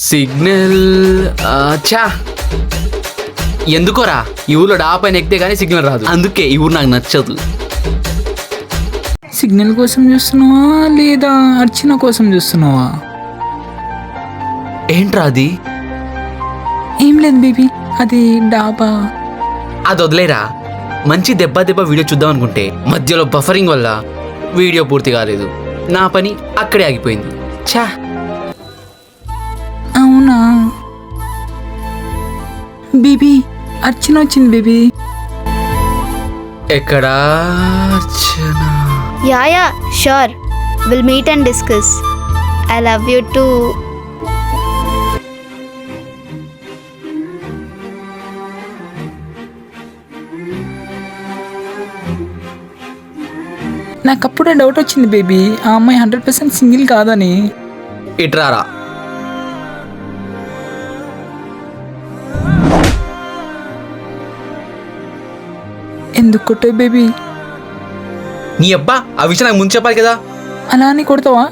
Signal చా ఎందుకోరా ఈ ఊర్లో డా పైన ఎక్కితే కానీ సిగ్నల్ రాదు, అందుకే ఈ ఊరు నాకు నచ్చదు. సిగ్నల్ కోసం చూస్తున్నావా లేదా అర్చన కోసం చూస్తున్నావా? ఏంట్రా అది? ఏం లేదు బేబీ, అది డాబా. అది వదిలేరా, మంచి దెబ్బ వీడియో చూద్దాం అనుకుంటే మధ్యలో బఫరింగ్ వల్ల వీడియో పూర్తి కాలేదు. నా పని అక్కడే ఆగిపోయింది. ఛా, అవునా బేబీ, అర్చన వచ్చింది బేబీ. ఎక్కడా అర్చన? Yeah, sure. We'll meet and discuss. I love you too. నాకు అప్పుడే డౌట్ వచ్చింది బేబీ, ఆ అమ్మాయి 100% సింగిల్ కాదని. ఇట్రారా. ఎందుకు కొట్టావు బేబీ? నీ అబ్బా, ఆ విషయం నాకు ముందు చెప్పాలి కదా. అలా అని కొడతావా?